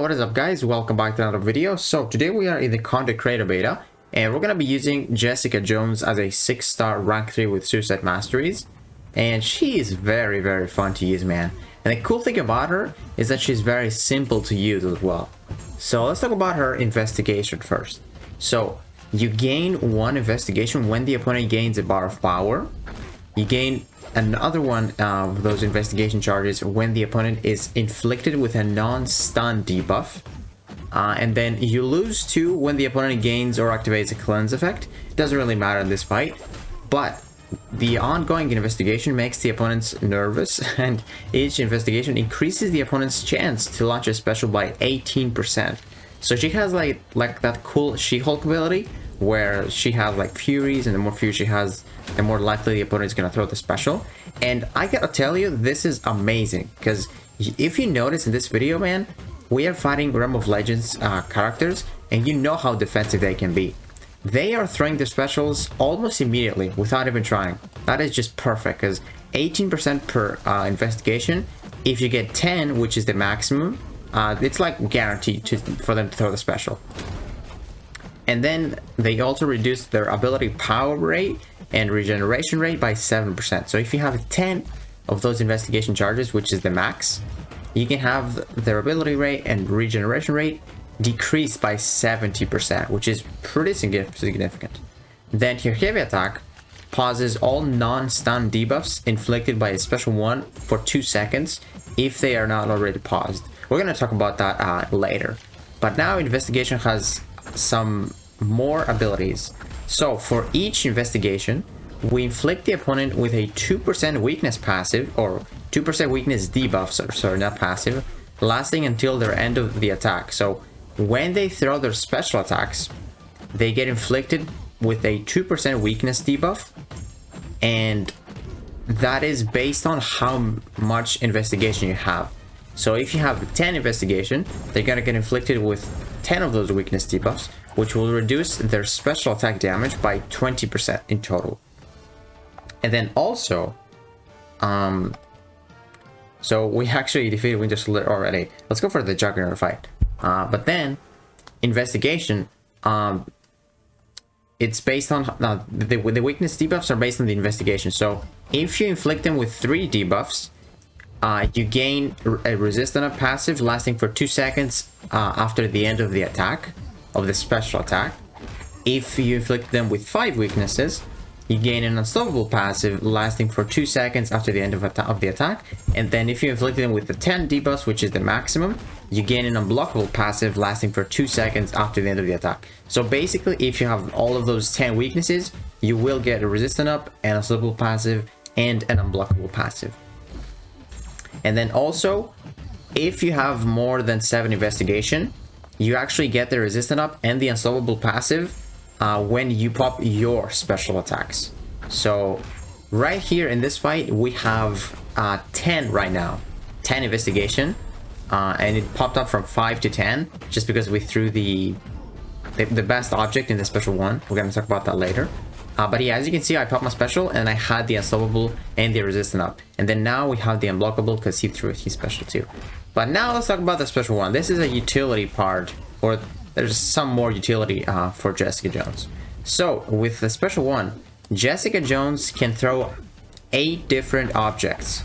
What is up, guys? Welcome back to another video. So today we are in the content creator beta and we're going to be using Jessica Jones as a 6-star rank 3 with Suicide Masteries, and she is very fun to use, man. And the cool thing about her is that she's very simple to use as well. So let's talk about her investigation first. So you gain 1 investigation when the opponent gains a bar of power. You gain another one of those investigation charges when the opponent is inflicted with a non-stun debuff. And then you lose 2 when the opponent gains or activates a cleanse effect. It doesn't really matter in this fight, but the ongoing investigation makes the opponents nervous, and each investigation increases the opponent's chance to launch a special by 18%. So she has like that cool She-Hulk ability where she has like furies, and the more furies she has, the more likely the opponent is going to throw the special. And I gotta tell you, this is amazing, because if you notice in this video, man, we are fighting Realm of Legends characters, and you know how defensive they can be. They are throwing the specials almost immediately without even trying. That is just perfect, because 18% per investigation. If you get 10, which is the maximum, it's like guaranteed for them to throw the special. And then they also reduce their ability power rate and regeneration rate by 7%. So if you have 10 of those investigation charges, which is the max, you can have their ability rate and regeneration rate decreased by 70%, which is pretty significant. Then your heavy attack pauses all non-stun debuffs inflicted by a special one for 2 seconds if they are not already paused. We're going to talk about that later. But now investigation has some more abilities. So for each investigation, we inflict the opponent with a 2% weakness passive, or 2% weakness debuff, sorry, not passive, lasting until their end of the attack. So when they throw their special attacks, they get inflicted with a 2% weakness debuff, and that is based on how much investigation you have. So if you have 10 investigation, they're gonna get inflicted with 10 of those weakness debuffs, which will reduce their special attack damage by 20% in total. And then also, so we actually defeated Winter Soldier already. Let's go for the Juggernaut fight. But then, investigation, it's based on, the weakness debuffs are based on the investigation. So if you inflict them with 3 debuffs, you gain a resistant passive lasting for 2 seconds after the end of the attack, of the special attack. If you inflict them with 5 weaknesses, you gain an unstoppable passive lasting for 2 seconds after the end of the attack. And then if you inflict them with the 10 debuffs, which is the maximum, you gain an unblockable passive lasting for 2 seconds after the end of the attack. So basically, if you have all of those 10 weaknesses, you will get a resistant up, an unstoppable passive, and an unblockable passive. And then also, if you have more than 7 investigation, you actually get the resistant up and the unstoppable passive when you pop your special attacks. So right here in this fight, we have 10 right now, 10 investigation, and it popped up from 5 to 10 just because we threw the best object in the special one. We're going to talk about that later. But yeah, as you can see, I popped my special and I had the unstoppable and the resistant up. And then now we have the unblockable because he threw his special too. But now let's talk about the special one. This is a utility part, or there's some more utility for Jessica Jones. So with the special one, Jessica Jones can throw 8 different objects,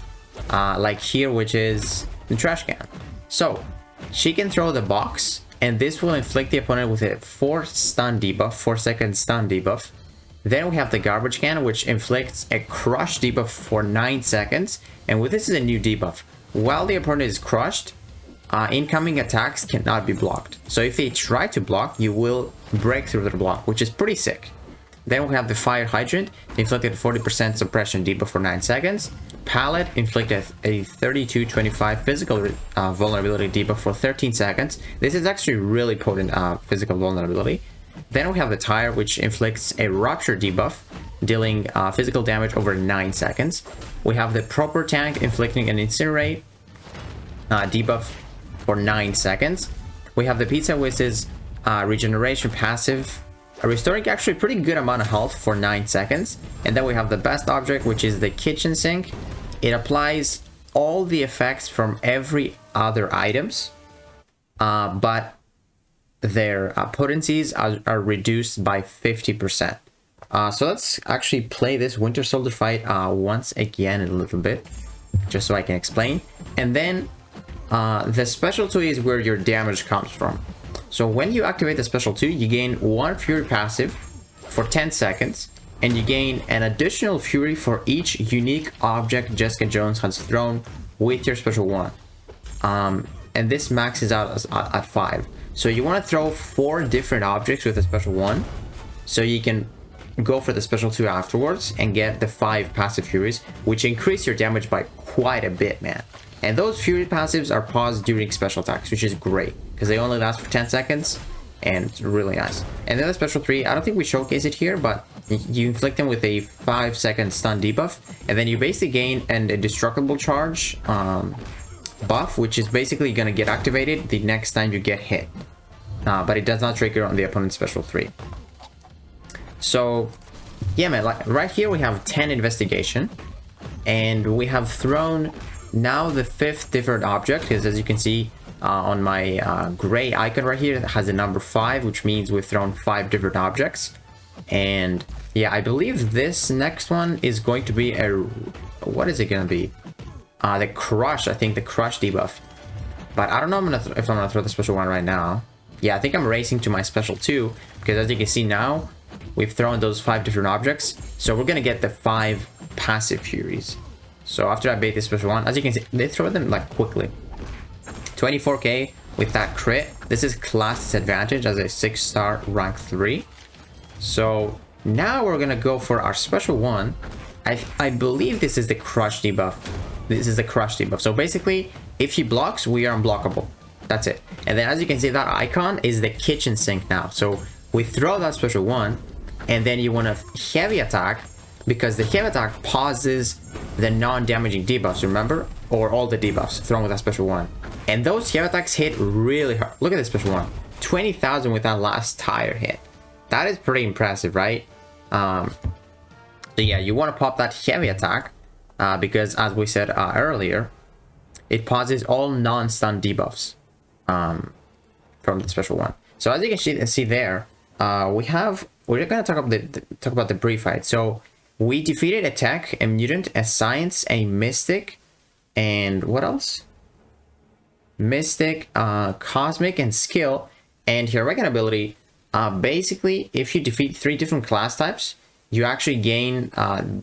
like here, which is the trash can. So she can throw the box, and this will inflict the opponent with a 4-second stun debuff. Then we have the garbage can, which inflicts a crush debuff for 9 seconds. And with this is a new debuff. While the opponent is crushed, incoming attacks cannot be blocked. So if they try to block, you will break through their block, which is pretty sick. Then we have the fire hydrant, inflicted 40% suppression debuff for 9 seconds. Pallet inflicted a 32-25 physical vulnerability debuff for 13 seconds. This is actually really potent physical vulnerability. Then we have the tire, which inflicts a rupture debuff, dealing physical damage over 9 seconds. We have the proper tank inflicting an incinerate debuff for 9 seconds. We have the pizza whizz's regeneration passive, restoring actually pretty good amount of health for 9 seconds. And then we have the best object, which is the kitchen sink. It applies all the effects from every other items but their potencies are reduced by 50%. So let's actually play this Winter Soldier fight once again in a little bit, just so I can explain. And then the special 2 is where your damage comes from. So when you activate the special 2, you gain 1 Fury passive for 10 seconds, and you gain an additional Fury for each unique object Jessica Jones has thrown with your special 1. And this maxes out at 5. So you want to throw 4 different objects with a special 1, so you can go for the special 2 afterwards and get the 5 passive Furies, which increase your damage by quite a bit, man. And those Fury passives are paused during special attacks, which is great, because they only last for 10 seconds, and it's really nice. And then the special 3, I don't think we showcase it here, but you inflict them with a 5-second stun debuff, and then you basically gain an indestructible charge buff, which is basically going to get activated the next time you get hit. But it does not trigger on the opponent's special 3. So, yeah, man, like right here we have 10 investigation, and we have thrown now the 5th different object, because as you can see on my gray icon right here, it has the number 5, which means we've thrown 5 different objects. And yeah, I believe this next one is going to be a, what is it going to be? The Crush, I think the Crush debuff. But I don't know if I'm gonna throw the special 1 right now. Yeah, I think I'm racing to my special 2, because as you can see now, we've thrown those 5 different objects. So we're gonna get the 5 passive Furies. So after I bait this special 1, as you can see, they throw them like quickly. 24k with that crit. This is class disadvantage as a 6-star rank 3. So now we're gonna go for our special 1. I believe this is the Crush debuff. This is the Crush debuff. So basically, if he blocks, we are unblockable. That's it. And then as you can see, that icon is the kitchen sink now. So we throw that special 1, and then you want to heavy attack, because the heavy attack pauses the non-damaging debuffs, remember? Or all the debuffs thrown with that special 1. And those heavy attacks hit really hard. Look at this special 1. 20,000 with that last tire hit. That is pretty impressive, right? So yeah, you want to pop that heavy attack, because as we said earlier, it pauses all non-stun debuffs from the special 1. So as you can see there, we're gonna talk about the brief fight. So we defeated a tech, a mutant, a science, a mystic, and what else? Mystic, cosmic, and skill. And heroic ability. Basically, if you defeat 3 different class types, you actually gain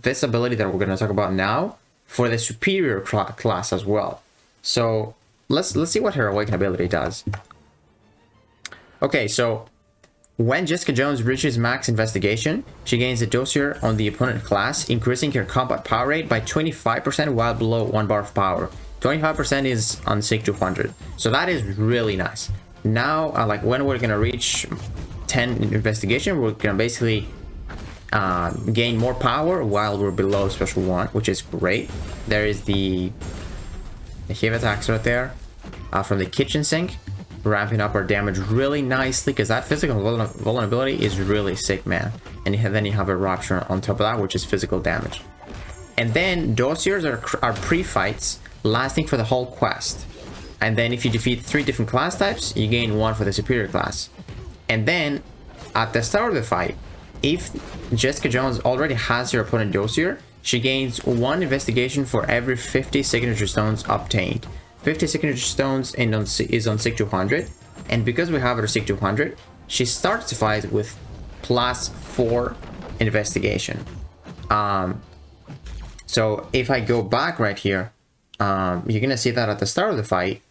this ability that we're going to talk about now for the superior class as well. So let's see what her awakened ability does. Okay, so when Jessica Jones reaches max investigation, she gains a dossier on the opponent class, increasing her combat power rate by 25% while below 1 bar of power. 25% is on SIG 200, so that is really nice. Now, like when we're gonna reach 10 investigation, we're gonna basically gain more power while we're below special 1, which is great. There is the heavy attacks right there from the kitchen sink, ramping up our damage really nicely, because that physical vulnerability is really sick, man. And then you have a rupture on top of that, which is physical damage. And then dossiers are pre-fights lasting for the whole quest. And then if you defeat 3 different class types, you gain 1 for the superior class. And then at the start of the fight, if Jessica Jones already has your opponent dossier, she gains 1 investigation for every 50 signature stones obtained. 50 signature stones is on SIG 200, and because we have her SIG 200, she starts the fight with +4 investigation. So if I go back right here, you're gonna see that at the start of the fight,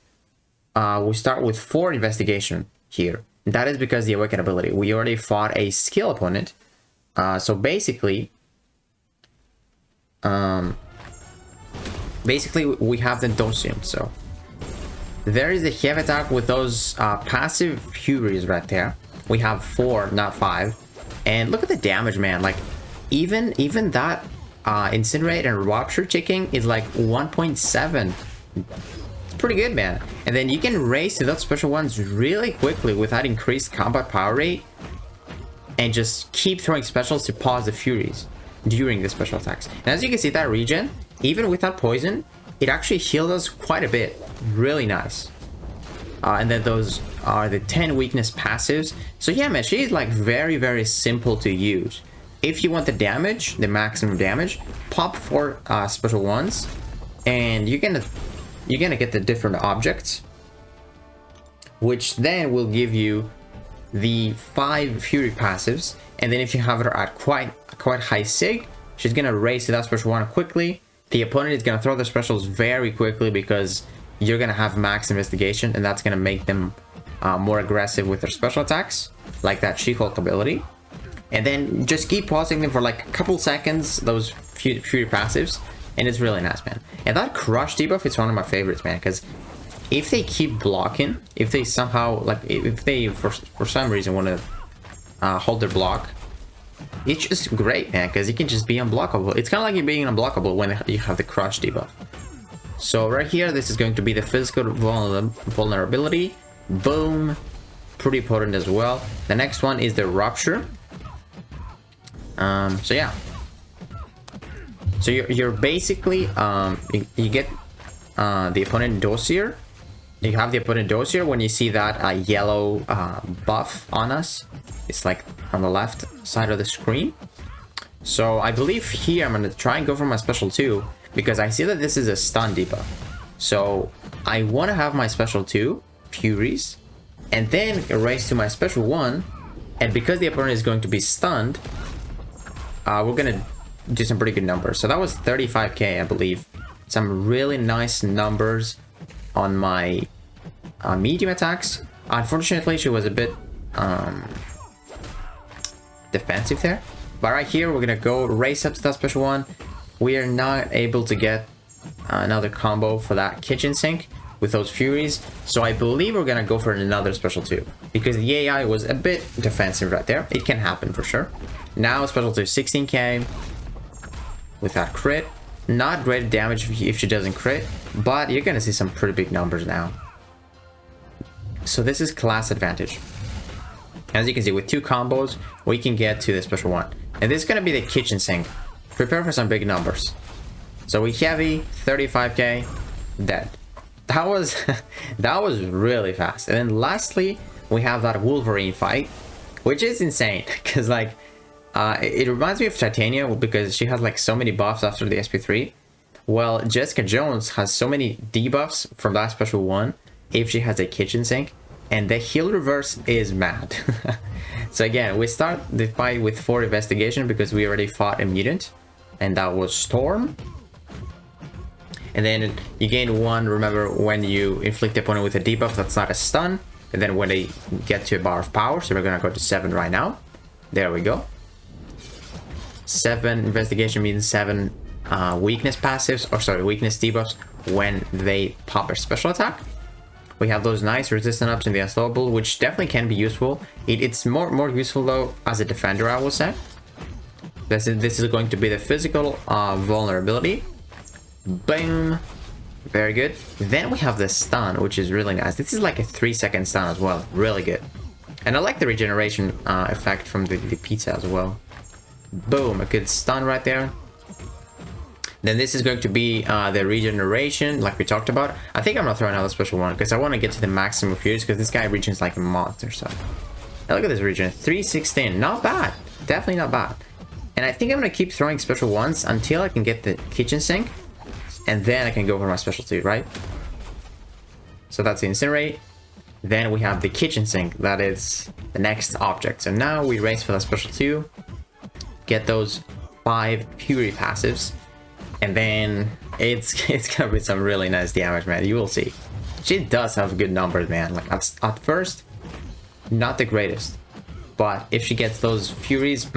we start with 4 investigation here. That is because the awakened ability. We already fought a skill opponent, so basically we have the dosium. So there is the heavy attack with those passive furies right there. We have 4, not 5, and look at the damage, man. Like even that incinerate and rupture ticking is like 1.7. It's pretty good, man. And then you can race to those special ones really quickly with that increased combat power rate, and just keep throwing specials to pause the furies during the special attacks. And as you can see, that regen, even without poison, it actually healed us quite a bit. Really nice. And then those are the 10 weakness passives. So yeah, man, she is like very, very simple to use. If you want the damage, the maximum damage, pop 4 special ones, and you're gonna get the different objects, which then will give you the 5 fury passives. And then if you have her at quite high sig, she's gonna raise to that special one quickly. The opponent is gonna throw their specials very quickly because you're gonna have max investigation, and that's gonna make them more aggressive with their special attacks, like that She-Hulk ability. And then just keep pausing them for like a couple seconds, those fury passives, and it's really nice, man. And that crush debuff is one of my favorites, man, because if they keep blocking, if they somehow, like, if they for some reason want to hold their block, it's just great, man, because you can just be unblockable. It's kind of like you're being unblockable when you have the crush debuff. So right here, this is going to be the physical vulnerability. Boom. Pretty potent as well. The next one is the rupture. So yeah. So you're basically, you get the opponent dossier. You have the opponent dossier when you see that yellow buff on us. It's like on the left side of the screen. So I believe here I'm going to try and go for my special 2 because I see that this is a stun debuff. So I want to have my special 2 Furies and then raise to my special 1. And because the opponent is going to be stunned, we're going to do some pretty good numbers. So that was 35k, I believe. Some really nice numbers on my medium attacks. Unfortunately, she was a bit defensive there. But right here, we're gonna go race up to that special 1. We are not able to get another combo for that kitchen sink with those Furies. So I believe we're gonna go for another special 2 because the AI was a bit defensive right there. It can happen for sure. Now special 2, 16k with that crit. Not great damage if she doesn't crit, but you're gonna see some pretty big numbers now. So this is class advantage. As you can see, with 2 combos, we can get to the special 1. And this is gonna be the kitchen sink. Prepare for some big numbers. So we heavy, 35k, dead. That was that was really fast. And then lastly, we have that Wolverine fight, which is insane because like it reminds me of Titania because she has like so many buffs after the SP3. Well, Jessica Jones has so many debuffs from that special 1 if she has a kitchen sink, and the heal reverse is mad. So again, we start the fight with 4 investigation because we already fought a mutant, and that was Storm. And then you gain 1, remember, when you inflict the opponent with a debuff that's not a stun, and then when they get to a bar of power. So we're gonna go to 7 right now. There we go. 7 investigation means 7 weakness passives, or sorry, weakness debuffs when they pop a special attack. We have those nice resistant ups in the unstoppable, which definitely can be useful. It's more useful though as a defender, I will say. This is going to be the physical vulnerability. Boom. Very good. Then we have the stun, which is really nice. This is like a 3-second stun as well. Really good. And I like the regeneration effect from the pizza as well. Boom. A good stun right there. Then this is going to be the regeneration, like we talked about. I think I'm gonna throw another special 1 because I want to get to the maximum Furies because this guy regens like a monster. So now look at this regen, 316. Not bad. Definitely not bad. And I think I'm gonna keep throwing special 1s until I can get the kitchen sink, and then I can go for my special 2, right? So that's the incinerate. Then we have the kitchen sink. That is the next object. So now we race for the special 2, get those 5 Fury passives. And then it's gonna be some really nice damage, man. You will see. She does have good numbers, man. Like at first, not the greatest, but if she gets those Furies,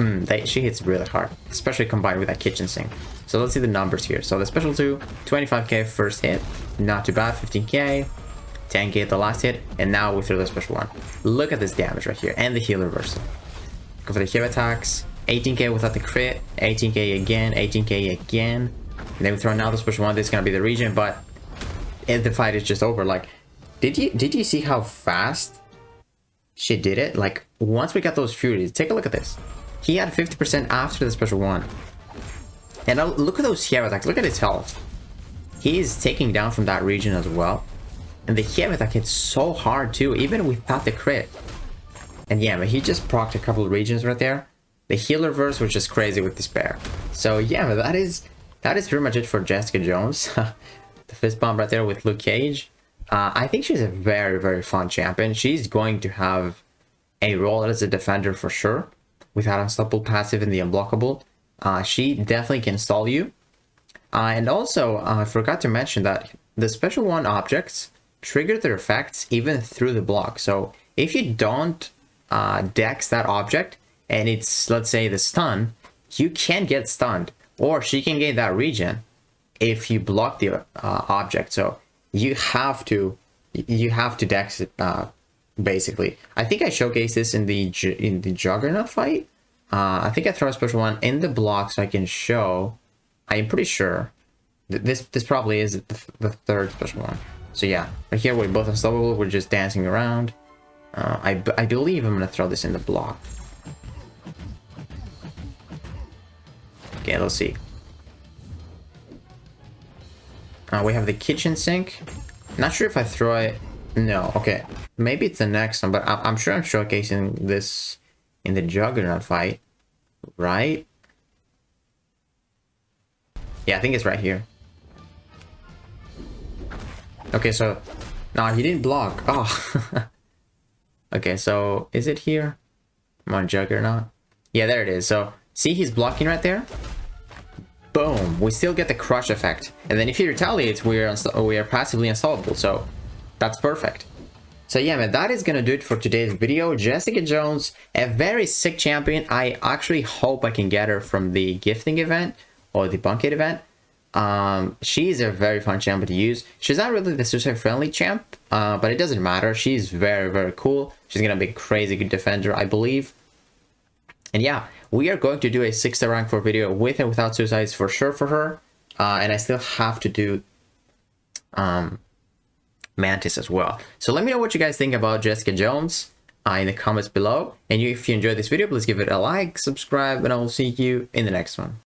she hits really hard, especially combined with that kitchen sink. So let's see the numbers here. So the special 2, 25k first hit, not too bad. 15k, 10k the last hit, and now we throw the special 1. Look at this damage right here, and the heal reversal. Go for the heal attacks. 18k without the crit, 18k again, 18k again. And then we throw another special 1. This is gonna be the regen, but the fight is just over. Like, did you see how fast she did it? Like, once we got those Furies, take a look at this. He had 50% after the special 1. And now look at those heavy attacks. Look at his health. He is taking down from that region as well. And the hit attack hits so hard too, even without the crit. And yeah, but he just procced a couple of regions right there. The healer verse was just crazy with despair. So yeah, but that is pretty much it for Jessica Jones. The fist bump right there with Luke Cage. I think she's a very, very fun champion. She's going to have a role as a defender for sure. With that unstoppable passive and the unblockable. She definitely can stall you. And also, I forgot to mention that the special one objects trigger their effects even through the block. So if you don't dex that object and it's, let's say, the stun, you can get stunned, or she can gain that region if you block the object. So you have to dex it basically. I think I showcased this in the Juggernaut fight. I think I throw a special one in the block so I can show. I'm pretty sure this probably is the third special one. So yeah, right here we're both unstoppable. We're just dancing around. I believe I'm gonna throw this in the block. Okay, let's see. We have the kitchen sink. Not sure if I throw it. No, okay. Maybe it's the next one, but I'm sure I'm showcasing this in the Juggernaut fight, right? Yeah, I think it's right here. Okay, so... No, he didn't block. Oh. Okay, so is it here? Come on, Juggernaut. Yeah, there it is. So, see he's blocking right there? Boom. We still get the crush effect. And then if he retaliates, we are passively unstoppable. So, that's perfect. So yeah, man, that is gonna do it for today's video. Jessica Jones, a very sick champion. I actually hope I can get her from the gifting event or the bunkade event. She's a very fun champion to use. She's not really the suicide friendly champ, but it doesn't matter. She's very, very cool. She's gonna be a crazy good defender, I believe. And yeah, we are going to do a 6-star rank 4 video with and without suicides for sure for her. And I still have to do Mantis as well. So let me know what you guys think about Jessica Jones in the comments below. And if you enjoyed this video, please give it a like, subscribe, and I will see you in the next one.